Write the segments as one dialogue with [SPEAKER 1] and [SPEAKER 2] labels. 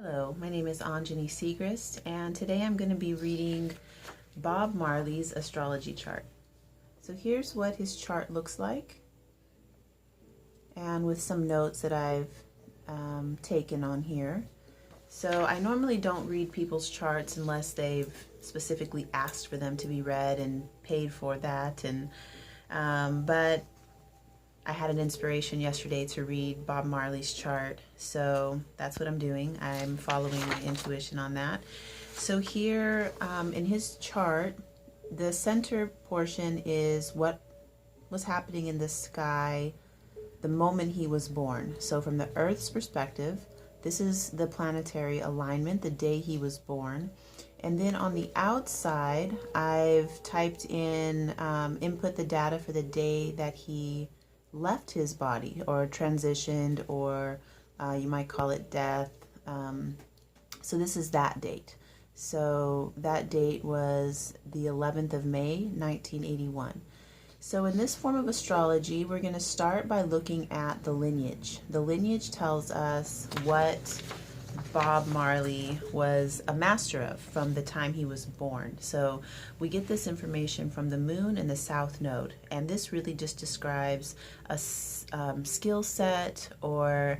[SPEAKER 1] Hello, my name is Anjani Segrist, and today I'm going to be reading Bob Marley's astrology chart. So here's what his chart looks like, and with some notes that I've taken on here. So I normally don't read people's charts unless they've specifically asked for them to be read and paid for that. But I had an inspiration yesterday to read Bob Marley's chart, so that's what I'm doing. I'm following my intuition on that. So here in his chart, the center portion is what was happening in the sky the moment he was born. So from the Earth's perspective, this is the planetary alignment, the day he was born. And then on the outside, I've typed in, input the data for the day that he left his body or transitioned, or you might call it death. So this is that date. So that date was the 11th of May, 1981. So in this form of astrology, we're going to start by looking at the lineage. The lineage tells us what Bob Marley was a master of from the time he was born. So we get this information from the moon and the south node, and this really just describes a skill set or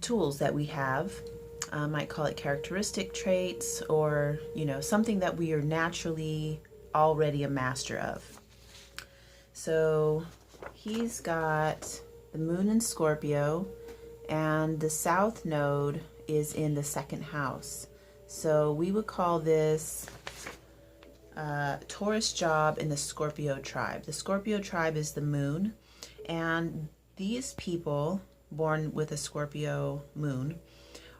[SPEAKER 1] tools that we have. Might call it characteristic traits, or something that we are naturally already a master of. So he's got the moon in Scorpio, and the south node is in the second house. So we would call this Taurus job in the Scorpio tribe. The Scorpio tribe is the moon, and these people born with a Scorpio moon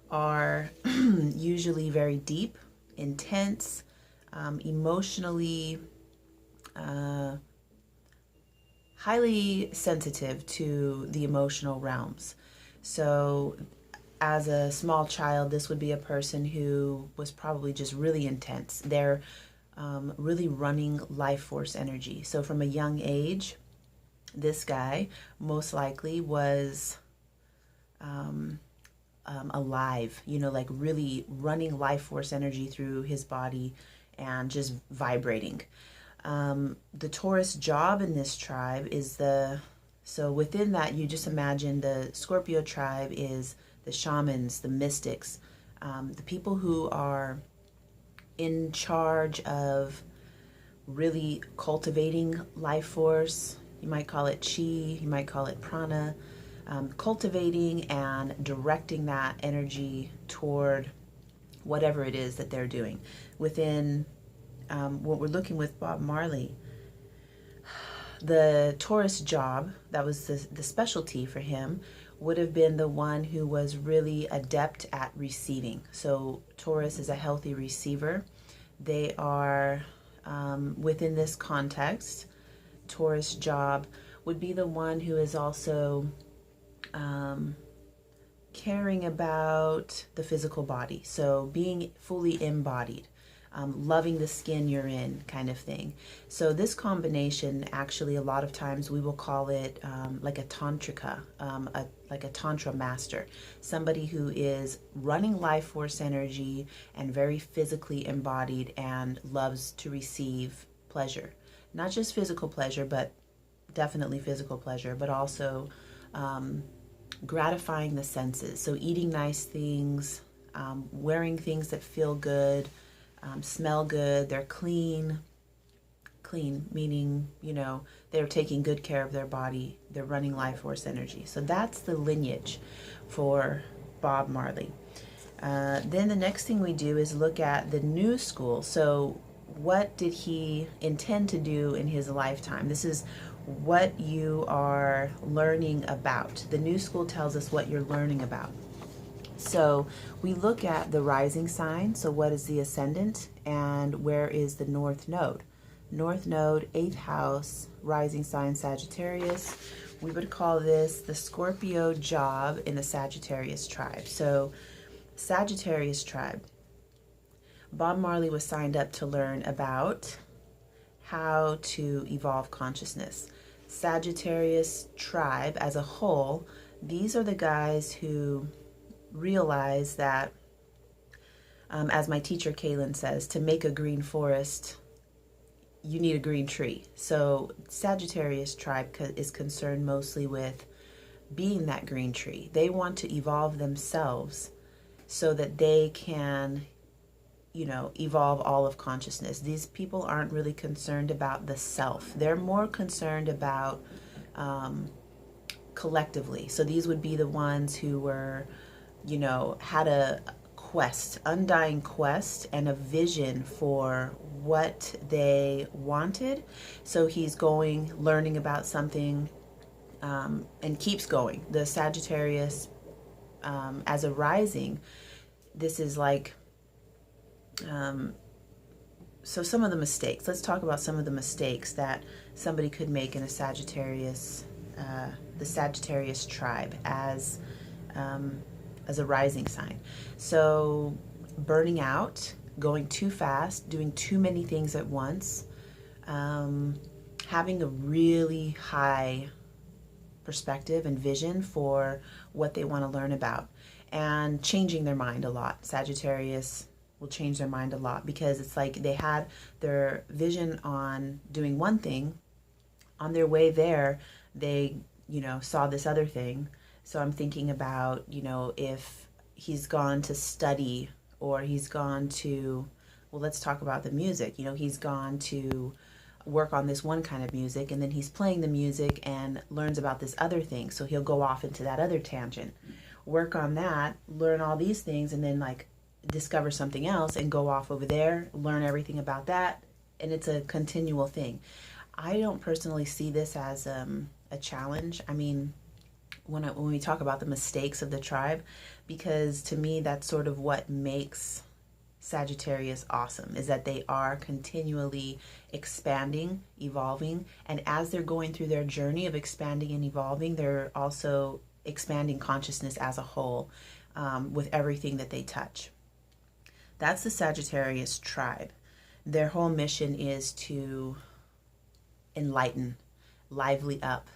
[SPEAKER 1] are usually very deep, intense, emotionally highly sensitive to the emotional realms. So as a small child, this would be a person who was probably just really intense. They're really running life force energy. So from a young age, this guy most likely was alive, like really running life force energy through his body and just vibrating. The Taurus job in this tribe is so within that, you just imagine the Scorpio tribe is the shamans, the mystics, the people who are in charge of really cultivating life force. You might call it chi, you might call it prana, cultivating and directing that energy toward whatever it is that they're doing. Within what we're looking with Bob Marley, the Taurus job, that was the specialty for him, would have been the one who was really adept at receiving. So Taurus is a healthy receiver. They are, within this context, Taurus job would be the one who is also caring about the physical body. So being fully embodied. Loving the skin you're in, kind of thing. So this combination, actually, a lot of times we will call it like a tantrika, like a tantra master, somebody who is running life force energy and very physically embodied and loves to receive pleasure, not just physical pleasure, but definitely physical pleasure, but also gratifying the senses. So eating nice things, wearing things that feel good. Smell good, they're clean meaning, they're taking good care of their body, they're running life force energy. So that's the lineage for Bob Marley. Then the next thing we do is look at the new school. So what did he intend to do in his lifetime? This is what you are learning about. The new school tells us what you're learning about. So we look at the rising sign. So what is the ascendant, and where is the north node? North node, 8th house, rising sign Sagittarius. We would call this the Scorpio job in the Sagittarius tribe. So Sagittarius tribe, Bob Marley was signed up to learn about how to evolve consciousness. Sagittarius tribe as a whole, these are the guys who realize that as my teacher Kaylin says, to make a green forest, you need a green tree. So Sagittarius tribe is concerned mostly with being that green tree. They want to evolve themselves so that they can, evolve all of consciousness. These people aren't really concerned about the self. They're more concerned about collectively. So these would be the ones who were, had a quest, undying quest, and a vision for what they wanted. So he's learning about something, and keeps going. The Sagittarius, as a rising, this is like, so some of the mistakes. Let's talk about some of the mistakes that somebody could make in a Sagittarius, the Sagittarius tribe as a rising sign. So burning out, going too fast, doing too many things at once, having a really high perspective and vision for what they want to learn about, and changing their mind a lot. Sagittarius will change their mind a lot because it's like they had their vision on doing one thing. On their way there, they, saw this other thing. So I'm thinking about, if he's gone to study, or he's gone to, well, let's talk about the music. He's gone to work on this one kind of music, and then he's playing the music and learns about this other thing. So he'll go off into that other tangent, work on that, learn all these things, and then like discover something else and go off over there, learn everything about that. And it's a continual thing. I don't personally see this as a challenge. I mean, when we talk about the mistakes of the tribe, because to me, that's sort of what makes Sagittarius awesome, is that they are continually expanding, evolving, and as they're going through their journey of expanding and evolving, they're also expanding consciousness as a whole, with everything that they touch. That's the Sagittarius tribe. Their whole mission is to enlighten, lively up,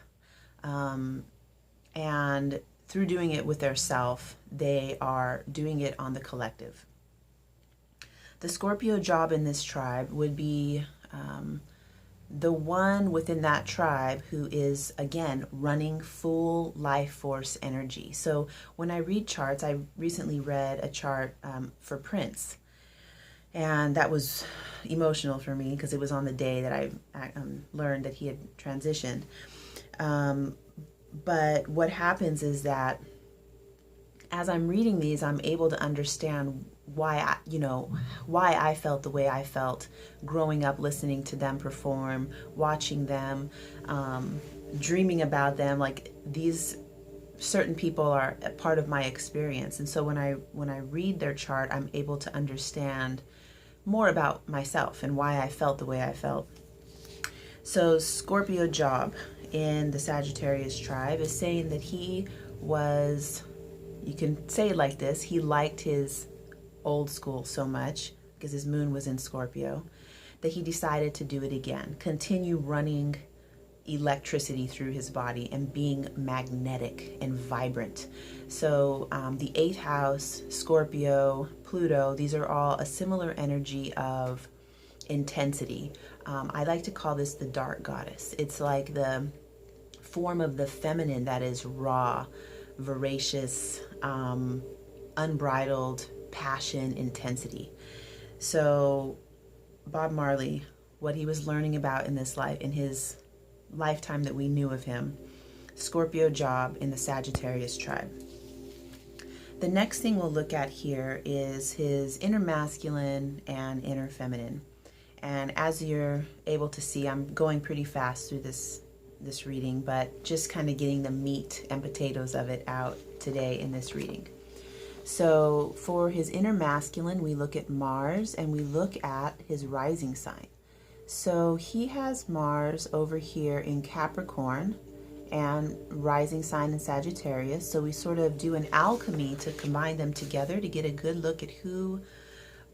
[SPEAKER 1] and through doing it with their self, they are doing it on the collective. The Scorpio job in this tribe would be the one within that tribe who is, again, running full life force energy. So when I read charts, I recently read a chart for Prince, and that was emotional for me because it was on the day that I learned that he had transitioned. But what happens is that as I'm reading these, I'm able to understand why I felt the way I felt growing up, listening to them perform, watching them, dreaming about them. Like, these certain people are a part of my experience. And so when I read their chart, I'm able to understand more about myself and why I felt the way I felt. So Scorpio job in the Sagittarius tribe is saying that he was, you can say it like this, he liked his old school so much because his moon was in Scorpio that he decided to do it again, continue running electricity through his body and being magnetic and vibrant. So the 8th house, Scorpio, Pluto, these are all a similar energy of intensity. I like to call this the dark goddess. It's like the form of the feminine that is raw, voracious, unbridled passion, intensity. So Bob Marley, what he was learning about in this life, in his lifetime that we knew of him, Scorpio job in the Sagittarius tribe. The next thing we'll look at here is his inner masculine and inner feminine. And as you're able to see, I'm going pretty fast through this reading, but just kind of getting the meat and potatoes of it out today in this reading. So for his inner masculine, we look at Mars and we look at his rising sign. So he has Mars over here in Capricorn and rising sign in Sagittarius. So we sort of do an alchemy to combine them together to get a good look at who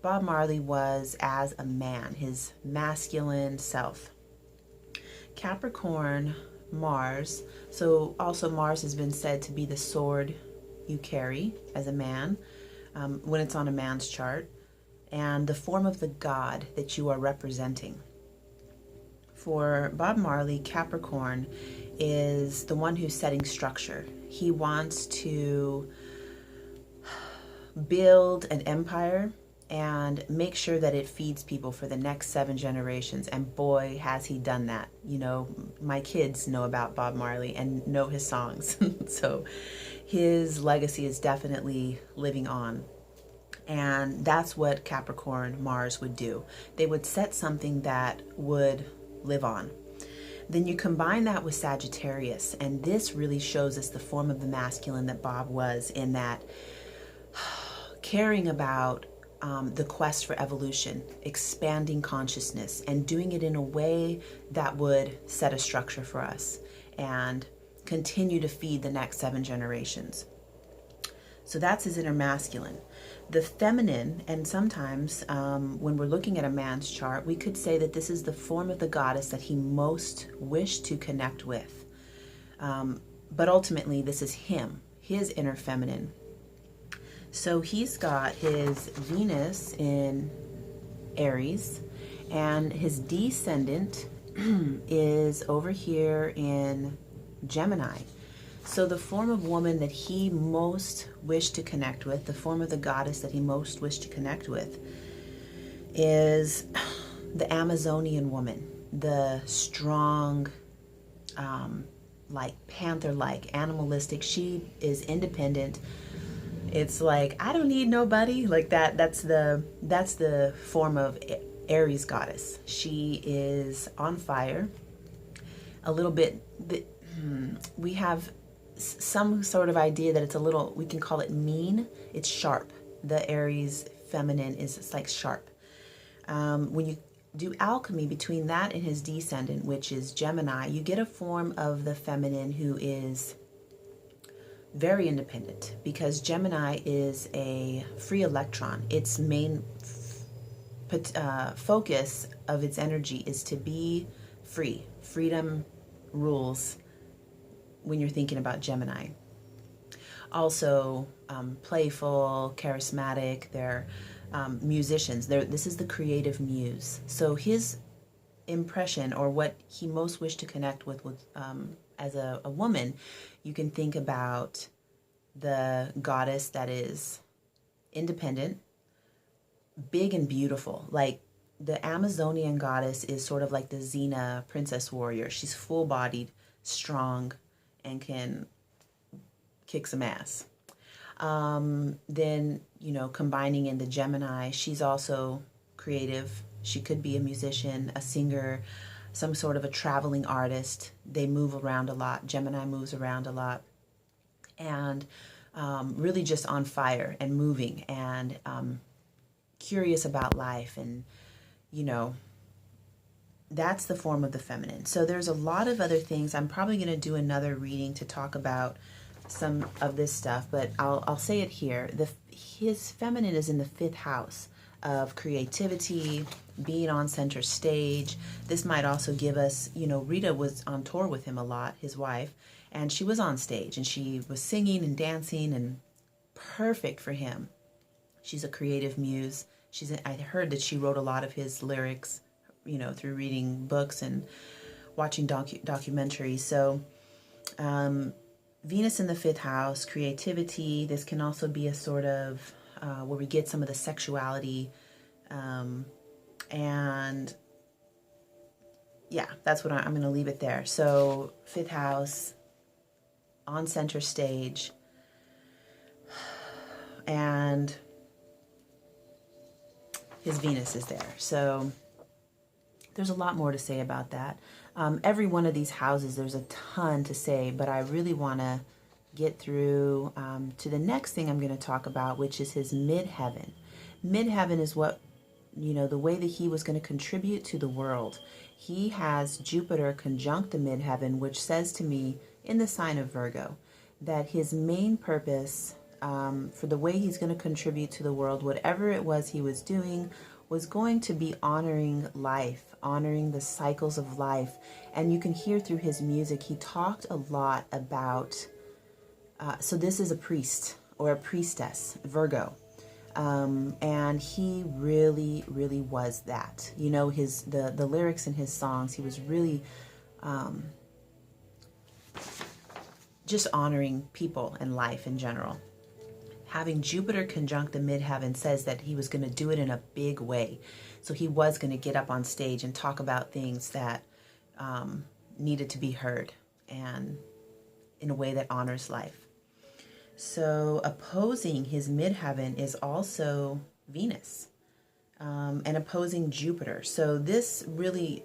[SPEAKER 1] Bob Marley was as a man, his masculine self. Capricorn, Mars. So also Mars has been said to be the sword you carry as a man when it's on a man's chart. and the form of the God that you are representing. For Bob Marley, Capricorn is the one who's setting structure. He wants to build an empire and make sure that it feeds people for the next 7 generations. And boy, has he done that. You know, my kids know about Bob Marley and know his songs. So his legacy is definitely living on. And that's what Capricorn Mars would do. They would set something that would live on. Then you combine that with Sagittarius, and this really shows us the form of the masculine that Bob was, in that caring about the quest for evolution, expanding consciousness, and doing it in a way that would set a structure for us and continue to feed the next 7 generations. So that's his inner masculine. The feminine, and sometimes when we're looking at a man's chart, we could say that this is the form of the goddess that he most wished to connect with. But ultimately, this is him, his inner feminine. So he's got his Venus in Aries, and his descendant is over here in Gemini. So the form of woman that he most wished to connect with, the form of the goddess that he most wished to connect with, is the Amazonian woman, the strong, like panther-like, animalistic. She is independent. It's like, I don't need nobody. Like that. That's the form of Aries goddess. She is on fire. A little bit. We have some sort of idea that it's a little, we can call it mean. It's sharp. The Aries feminine is, it's like sharp. When you do alchemy between that and his descendant, which is Gemini, you get a form of the feminine who is very independent, because Gemini is a free electron. Its main focus of its energy is to be free. Freedom rules when you're thinking about Gemini. Also playful, charismatic. They're musicians. This is the creative muse. So his impression, or what he most wished to connect with as a woman, you can think about the goddess that is independent, big and beautiful. Like the Amazonian goddess is sort of like the Xena princess warrior. She's full-bodied, strong, and can kick some ass. Then, you know, combining in the Gemini, she's also creative. She could be a musician, a singer, some sort of a traveling artist. They move around a lot. Gemini moves around a lot. And really just on fire and moving and curious about life. And, you know, that's the form of the feminine. So there's a lot of other things. I'm probably going to do another reading to talk about some of this stuff, but I'll say it here. His feminine is in the 5th house of creativity, being on center stage. This might also give us, you know, Rita was on tour with him a lot, his wife, and she was on stage and she was singing and dancing, and perfect for him. She's a creative muse. I heard that she wrote a lot of his lyrics, you know, through reading books and watching documentaries. So Venus in the 5th house, creativity. This can also be a sort of where we get some of the sexuality. And yeah, that's what I'm going to leave it there. So 5th house, on center stage, and his Venus is there. So there's a lot more to say about that. Every one of these houses, there's a ton to say, but I really want to get through to the next thing I'm going to talk about, which is his midheaven. Midheaven is what, you know, the way that he was going to contribute to the world. He has Jupiter conjunct the midheaven, which says to me in the sign of Virgo that his main purpose for the way he's going to contribute to the world, whatever it was he was doing, was going to be honoring life, honoring the cycles of life. And you can hear through his music, he talked a lot about, so this is a priest or a priestess, Virgo. And he really, really was that. You know, the lyrics in his songs, he was really just honoring people and life in general. Having Jupiter conjunct the midheaven says that he was going to do it in a big way. So he was going to get up on stage and talk about things that needed to be heard, and in a way that honors life. So opposing his midheaven is also Venus, and opposing Jupiter. So this really,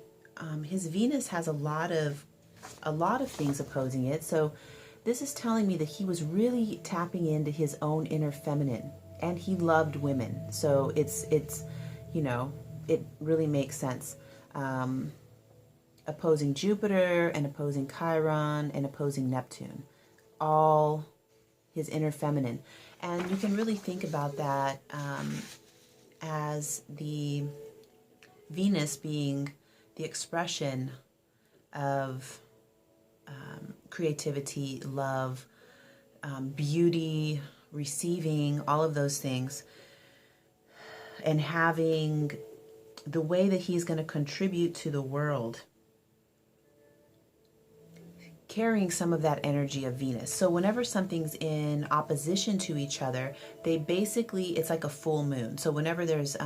[SPEAKER 1] his Venus has a lot of things opposing it. So this is telling me that he was really tapping into his own inner feminine, and he loved women. So it's you know, it really makes sense. Opposing Jupiter and opposing Chiron and opposing Neptune, all his inner feminine. And you can really think about that as the Venus being the expression of creativity, love, beauty, receiving, all of those things, and having the way that he's going to contribute to the world, carrying some of that energy of Venus. So whenever something's in opposition to each other, they basically, it's like a full moon. So whenever there's,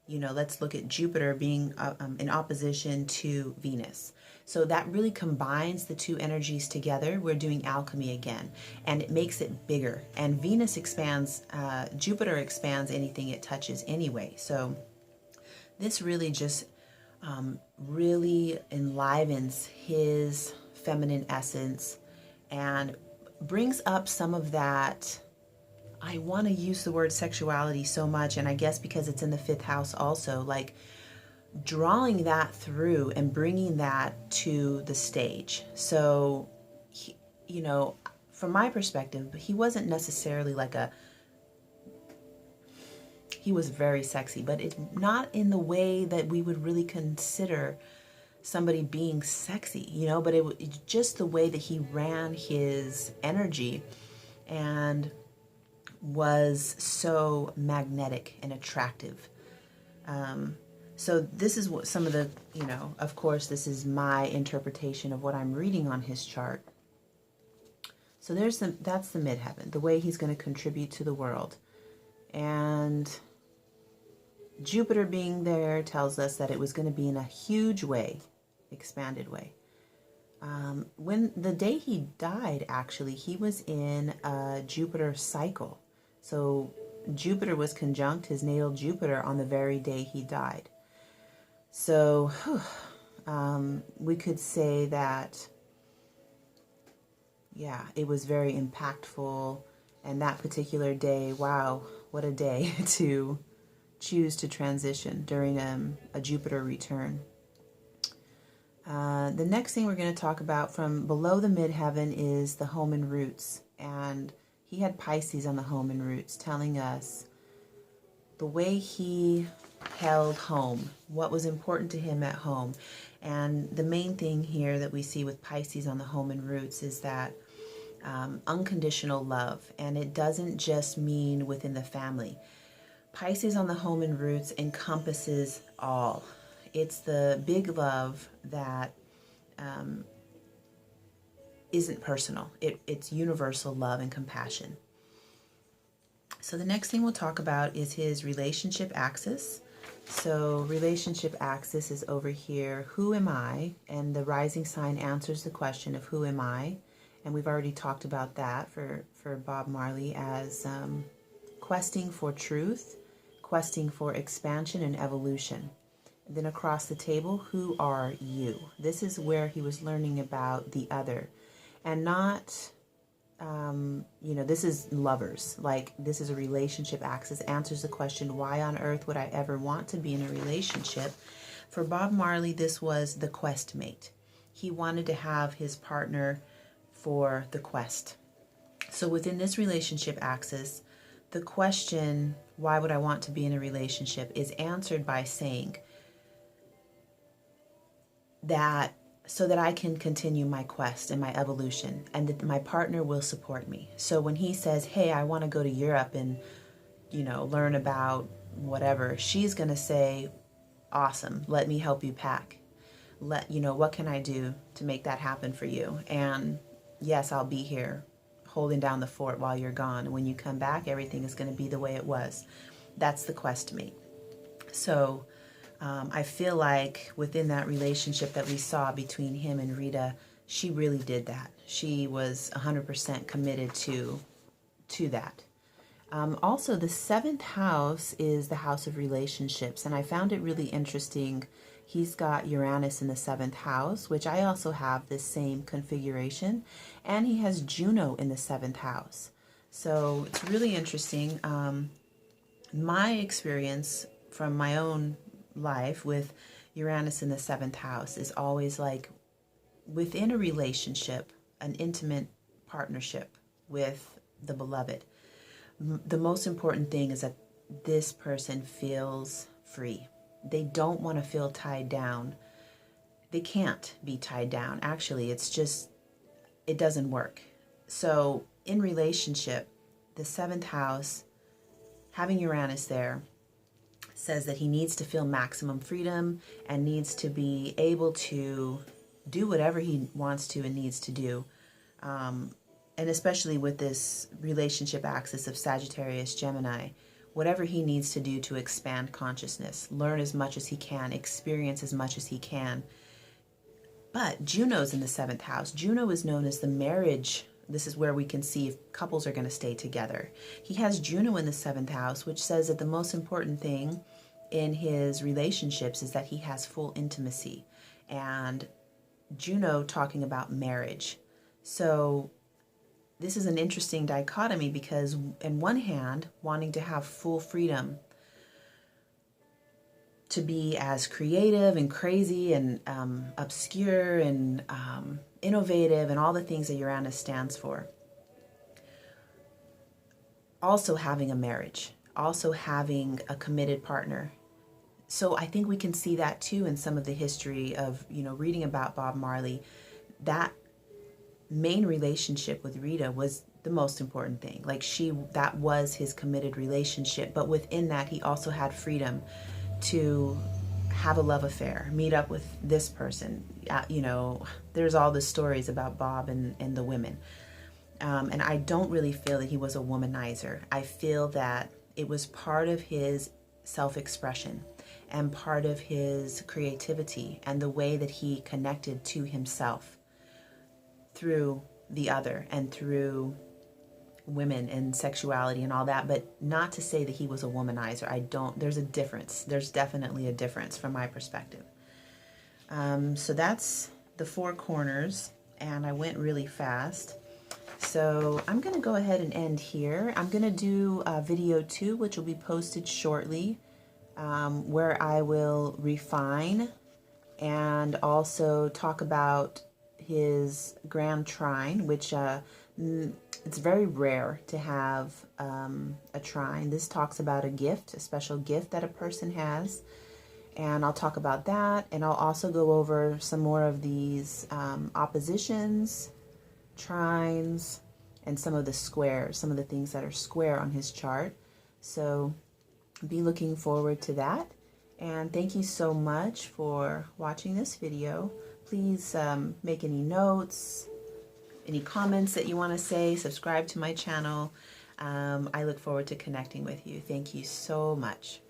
[SPEAKER 1] you know, let's look at Jupiter being in opposition to Venus. So that really combines the two energies together. We're doing alchemy again, and it makes it bigger. And Venus expands, Jupiter expands anything it touches anyway. So this really just really enlivens his feminine essence and brings up some of that. I want to use the word sexuality so much, and I guess because it's in the 5th house also, like drawing that through and bringing that to the stage. So, you know, from my perspective, he wasn't necessarily like he was very sexy, but it's not in the way that we would really consider somebody being sexy, you know, but it's just the way that he ran his energy and was so magnetic and attractive. So this is what some of the, you know, of course, this is my interpretation of what I'm reading on his chart. So that's the midheaven, the way he's going to contribute to the world. And Jupiter being there tells us that it was going to be in a huge way, expanded way. When the day he died, actually, he was in a Jupiter cycle. So Jupiter was conjunct his natal Jupiter on the very day he died. So we could say that, yeah, it was very impactful. And that particular day, wow, what a day to choose to transition during a Jupiter return. The next thing we're going to talk about from below the midheaven is the home and roots. And he had Pisces on the home and roots, telling us the way he held home, what was important to him at home. And the main thing here that we see with Pisces on the home and roots is that unconditional love. And it doesn't just mean within the family. Pisces on the home and roots encompasses all. It's the big love that isn't personal. It's universal love and compassion. So the next thing we'll talk about is his relationship axis. So relationship axis is over here. Who am I? And the rising sign answers the question of who am I? And we've already talked about that for Bob Marley as questing for truth, questing for expansion and evolution. And then across the table, who are you? This is where he was learning about the other. And not, you know, this is lovers. Like, this is a relationship axis. Answers the question, why on earth would I ever want to be in a relationship? For Bob Marley, this was the quest mate. He wanted to have his partner for the quest. So within this relationship axis, the question, why would I want to be in a relationship, is answered by saying that so that I can continue my quest and my evolution, and that my partner will support me. So when he says, hey, I want to go to Europe and, learn about whatever, she's going to say, awesome, let me help you pack. What can I do to make that happen for you? And yes, I'll be here holding down the fort while you're gone. And when you come back, everything is going to be the way it was. That's the quest mate. So I feel like within that relationship that we saw between him and Rita, she really did that. She was 100% committed to that. Also, the 7th house is the house of relationships, and I found it really interesting. He's got Uranus in the 7th house, which I also have this same configuration, and he has Juno in the 7th house. So it's really interesting. My experience from my own life with Uranus in the 7th house is always like within a relationship, an intimate partnership with the beloved. The most important thing is that this person feels free. They don't want to feel tied down. They can't be tied down. Actually, it's just, it doesn't work. So in relationship, the 7th house, having Uranus there, says that he needs to feel maximum freedom and needs to be able to do whatever he wants to and needs to do. And especially with this relationship axis of Sagittarius, Gemini, whatever he needs to do to expand consciousness, learn as much as he can, experience as much as he can. But Juno's in the 7th house. Juno is known as the marriage. This is where we can see if couples are going to stay together. He has Juno in the 7th house, which says that the most important thing in his relationships is that he has full intimacy. And Juno talking about marriage. So this is an interesting dichotomy because in one hand, wanting to have full freedom to be as creative and crazy and obscure and innovative and all the things that Uranus stands for. Also having a marriage, also having a committed partner. So I think we can see that too in some of the history of, reading about Bob Marley. That main relationship with Rita was the most important thing. Like that was his committed relationship. But within that, he also had freedom to have a love affair, meet up with this person. There's all the stories about Bob and the women. And I don't really feel that he was a womanizer. I feel that it was part of his self-expression and part of his creativity and the way that he connected to himself through the other and through women and sexuality and all that, but not to say that he was a womanizer. There's a difference. There's definitely a difference from my perspective. So that's the 4 corners, and I went really fast. So I'm going to go ahead and end here. I'm going to do video 2, which will be posted shortly, where I will refine and also talk about his grand trine, which it's very rare to have a trine. This talks about a gift, a special gift that a person has, and I'll talk about that, and I'll also go over some more of these oppositions, trines, and some of the squares, some of the things that are square on his chart. So be looking forward to that, and thank you so much for watching this video. Please make any notes, any comments that you want to say, subscribe to my channel. I look forward to connecting with you. Thank you so much.